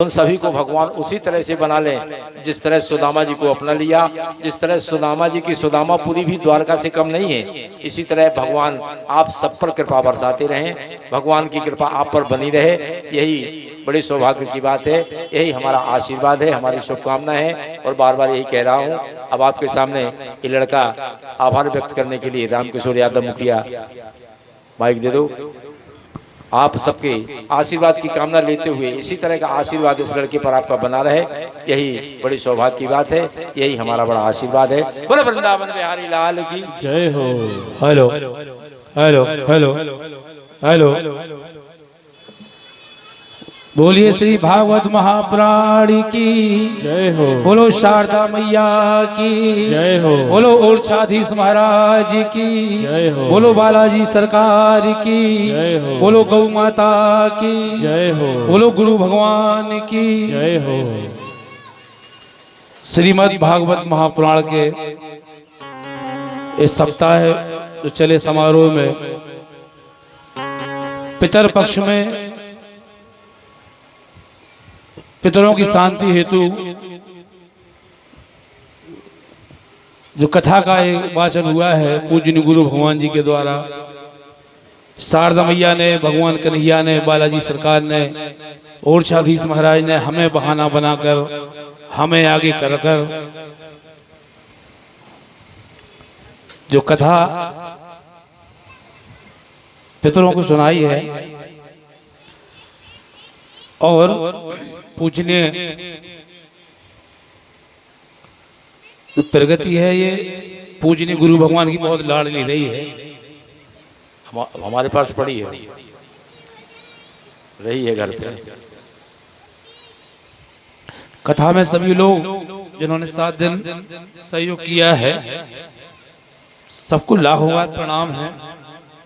उन सभी को भगवान उसी तरह से बना ले जिस तरह सुदामा जी को अपना लिया। जिस तरह सुदामा जी की सुदामापुरी भी द्वारका से कम नहीं है, इसी तरह भगवान आप सब पर कृपा बरसाते रहें, भगवान की कृपा आप पर बनी रहे। यही बड़ी सौभाग्य की बात है, यही हमारा आशीर्वाद है, हमारी शुभकामना है। और बार बार यही कह रहा हूँ। अब आपके सामने ये लड़का आभार व्यक्त करने के लिए रामकिशोर यादव मुखिया माइक दे दो। आप सबके आशीर्वाद की कामना लेते हुए इसी तरह का आशीर्वाद इस लड़के पर आपका बना रहे, यही बड़ी सौभाग्य की बात है, यही हमारा बड़ा आशीर्वाद है। बोलो वृंदावन बिहारी लाल की जय हो। हेलो हेलो हेलो हेलो, बोलिए श्री भागवत महापुराण की जय हो। बोलो शारदा मैया की जय हो। बोलो ओरछाधीश महाराज की जय हो। बोलो बालाजी सरकार की जय हो। बोलो गौ माता की जय हो। बोलो गुरु भगवान की जय हो। श्रीमद् भागवत महापुराण के इस सप्ताह जो चले समारोह में पितर पक्ष में पितरों की शांति हेतु जो कथा का एक वाचन हुआ है पूजनीय गुरु भगवान जी के द्वारा, शारदा मैया ने, भगवान कन्हैया ने, बालाजी सरकार ने, ओरछाधीश महाराज ने हमें बहाना बनाकर हमें आगे कर जो कथा पितरों को सुनाई है और पूजनीय प्रगति है, ये पूजनीय गुरु भगवान की बहुत लाडली रही है, हमारे पास पड़ी है, रही है घर पे। कथा में सभी लोग जिन्होंने 7 दिन सहयोग किया है सबको लाखों प्रणाम है,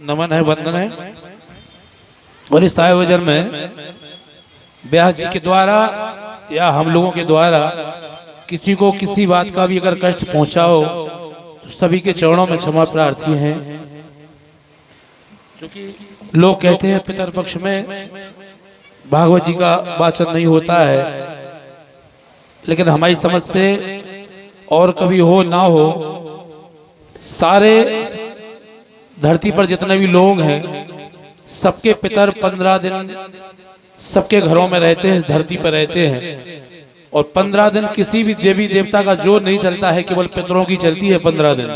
नमन है, वंदन है। और इस आयोजन में व्यास जी के द्वारा या हम लोगों के द्वारा किसी को किसी बात का भी अगर कष्ट पहुंचा हो तो सभी के चरणों में क्षमा प्रार्थी हैं। क्योंकि लोग कहते हैं पितर पक्ष में भागवत जी का वाचन नहीं होता है, लेकिन हमारी समझ से और कभी हो ना हो, सारे धरती पर जितने भी लोग हैं सबके पितर 15 दिन सबके घरों में रहते हैं, धरती पर रहते हैं। और 15 दिन किसी भी देवी देवता का जो नहीं चलता है, केवल पितरों की चलती है 15 दिन।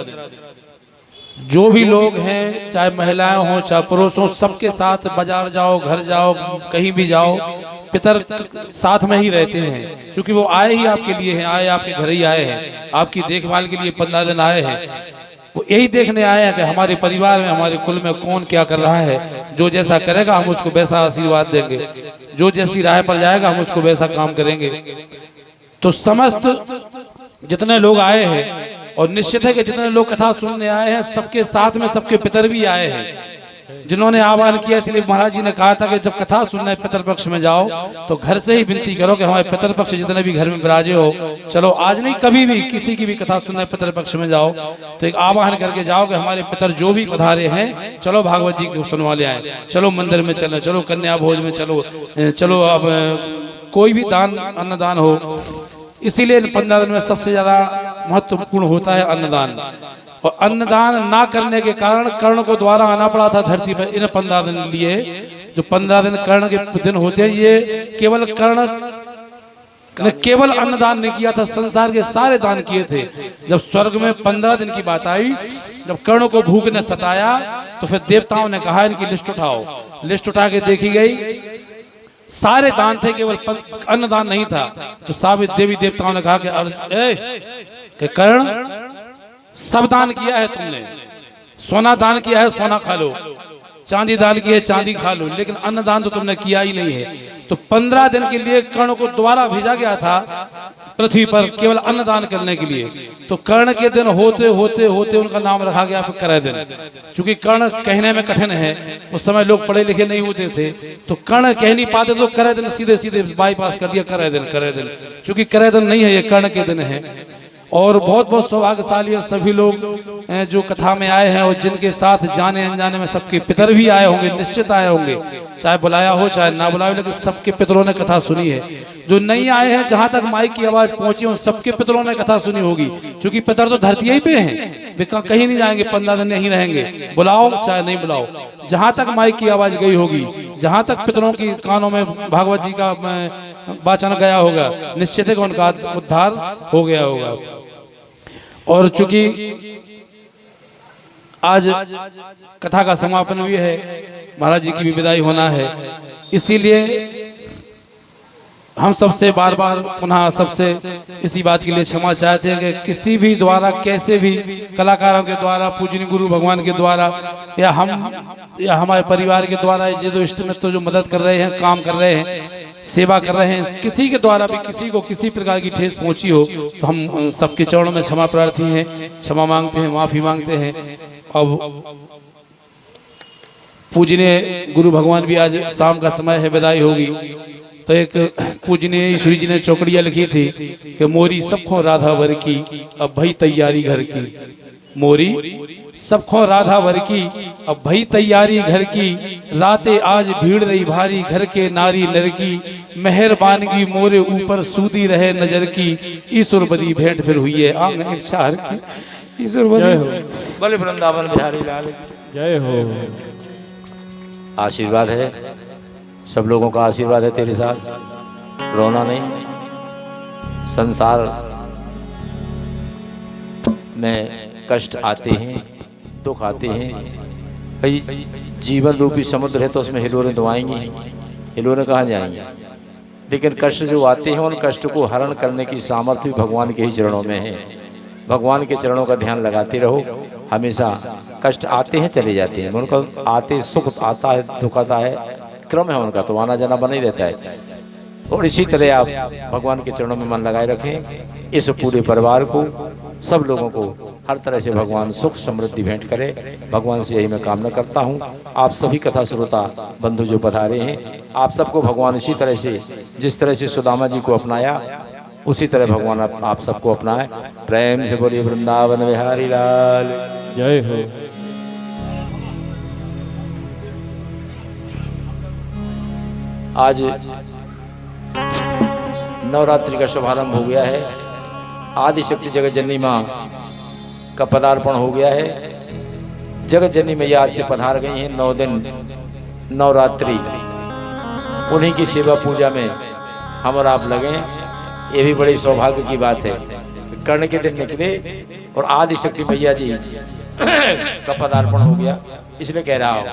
जो भी लोग हैं, चाहे महिलाएं हों चाहे पुरुष हों, सबके साथ बाजार जाओ, घर जाओ, कहीं भी जाओ, पितर साथ में ही रहते हैं। क्योंकि वो आए ही आपके लिए हैं, आए आपके घर ही आए हैं, आपकी देखभाल के लिए 15 दिन आए हैं। वो यही देखने आए हैं कि हमारे परिवार में, हमारे कुल में कौन क्या कर रहा है। जो जैसा करेगा हम उसको वैसा आशीर्वाद देंगे, जो जैसी राह पर जाएगा हम उसको वैसा काम करेंगे। तो समस्त जितने लोग आए हैं, और निश्चित है कि जितने लोग कथा सुनने आए हैं सबके साथ में सबके पितर भी आए हैं जिन्होंने आह्वान किया। इसलिए महाराज जी ने कहा था कि जब कथा सुनने पितर पक्ष में जाओ तो घर से ही विनती करो कि हमारे पितर पक्ष जितने भी घर में विराजे हो, चलो आज नहीं कभी भी किसी की भी कथा सुनने पितर पक्ष में जाओ तो एक आह्वान करके जाओ कि हमारे पितर जो भी पधारे हैं चलो भागवत जी को सुनवा ले आए, चलो मंदिर में चलो, चलो कन्या भोज में चलो, चलो अब कोई भी दान अन्नदान हो। इसीलिए 15 दिन में सबसे ज्यादा महत्वपूर्ण होता है अन्नदान। और अन्नदान ना करने के कारण कर्ण को द्वारा आना पड़ा था धरती पर इन 15 दिन लिए। जो 15 दिन कर्ण के दिन होते हैं, ये केवल कर्ण ने केवल अन्नदान नहीं किया था, संसार के सारे दान किए थे। जब स्वर्ग में 15 दिन की बात आई, जब कर्ण को भूख ने सताया तो फिर देवताओं ने कहा इनकी लिस्ट उठाओ। लिस्ट उठा के देखी गई, सारे दान थे, केवल अन्नदान नहीं था। तो सारे देवी देवताओं ने कहा कि कर्ण सब दान किया है तुमने, सोना दान किया है सोना खा लो, चांदी दान की है चांदी खा लो, लेकिन अन्नदान तो तुमने किया ही नहीं है। तो 15 दिन के लिए कर्ण को दोबारा भेजा गया था पृथ्वी पर केवल अन्नदान करने के लिए। तो कर्ण के दिन होते होते होते उनका नाम रखा गया फिर कर्ण दिन। क्योंकि कर्ण कहने में कठिन है, उस समय लोग पढ़े लिखे नहीं होते थे, तो कर्ण कह नहीं पाते तो कर्ण दिन सीधे सीधे बाईपास कर दिया, कर्ण दिन। क्योंकि कर्ण दिन नहीं है, ये कर्ण के दिन है। और बहुत बहुत सौभाग्यशाली है सभी लोग जो कथा में आए हैं और जिनके साथ जाने अनजाने में सबके पितर भी आए होंगे, निश्चित आए होंगे, चाहे बुलाया हो चाहे ना बुलाया हो, लेकिन सबके पितरों ने कथा सुनी है। जो नहीं आए हैं, जहां तक माइक की आवाज पहुंची उन सबके पितरों ने कथा सुनी होगी, क्योंकि पितर तो धरती ही पे हैं, वे कहीं नहीं जाएंगे, 15 दिन यहीं रहेंगे, बुलाओ चाहे नहीं बुलाओ। जहां तक माइक की आवाज गई होगी, जहां तक पितरों की कानों में भागवत जी का वाचन गया होगा, निश्चित है कि उनका उद्धार हो गया होगा। और चूंकि आज कथा का समापन भी है, महाराज जी की भी विदाई होना है, इसीलिए हम सबसे बार बार पुनः सबसे इसी बात के लिए क्षमा चाहते हैं कि किसी भी द्वारा, कैसे भी कलाकारों के द्वारा, पूजनीय गुरु भगवान के द्वारा, या हमारे परिवार के द्वारा, ये जो इष्ट मित्र जो मदद कर रहे हैं, काम कर रहे हैं, सेवा कर रहे हैं, किसी के द्वारा भी किसी को किसी प्रकार की ठेस पहुंची हो तो हम सबके चरणों में क्षमा प्रार्थी हैं, क्षमा मांगते हैं, माफी मांगते हैं। अब पूजनीय गुरु भगवान भी आज शाम का समय है, विदाई होगी, तो एक पूजनीय ईश्वरी जी ने चौकड़िया लिखी थी कि मोरी सबको राधा वर की, अब भई तैयारी घर की। मोरी सबको राधा वर की, अब भई तैयारी घर की, रातें आज भीड़ रही भारी, घर के नारी नर की, मेहरबानगी मोरे ऊपर सूदी रहे नजर की, ईश्वर बदी भेंट फिर हुई है आंग एक शार की। ईश्वर बदी बोले वृंदावन बिहारी लाल जय हो। आशीर्वाद है, सब लोगों का आशीर्वाद है तेरे साथ, रोना नहीं। संसार में कष्ट आते हैं, दुख आते हैं, भाई जीवन रूपी समुद्र है तो उसमें हिलोरें तो आएंगी, हिलोरें कहाँ जाएंगी, लेकिन कष्ट जो आते हैं उन कष्ट को हरण करने की सामर्थ्य भगवान के ही चरणों में है। भगवान के चरणों का ध्यान लगाते रहो, हमेशा कष्ट आते हैं चले जाते हैं, उनका आते सुख आता है, दुख आता है, क्रम है उनका, तो आना जाना बना ही रहता है। और इसी तरह आप भगवान के चरणों में मन लगाए रखें। इस पूरे परिवार को, सब लोगों को हर तरह से भगवान सुख समृद्धि भेंट करे, भगवान से यही मैं कामना करता हूँ। आप सभी कथा श्रोता बंधु जो पधारे हैं, आप सबको भगवान इसी तरह से, जिस तरह से सुदामा जी को अपनाया उसी तरह भगवान आप सबको अपनाए। प्रेम से बोलिए वृंदावन बिहारी लाल जय हो। आज नवरात्रि का शुभारंभ हो गया है, आदि शक्ति जगत जननी माँ का पदार्पण हो गया है। जगत जननी मैया आज से पधार गई हैं। 9 दिन नवरात्रि उन्हीं की सेवा पूजा में हम और आप लगे, ये भी बड़ी सौभाग्य की बात है। कर्ण के दिन निकले और आदि शक्ति मैया जी का पदार्पण हो गया, इसलिए कह रहा हूँ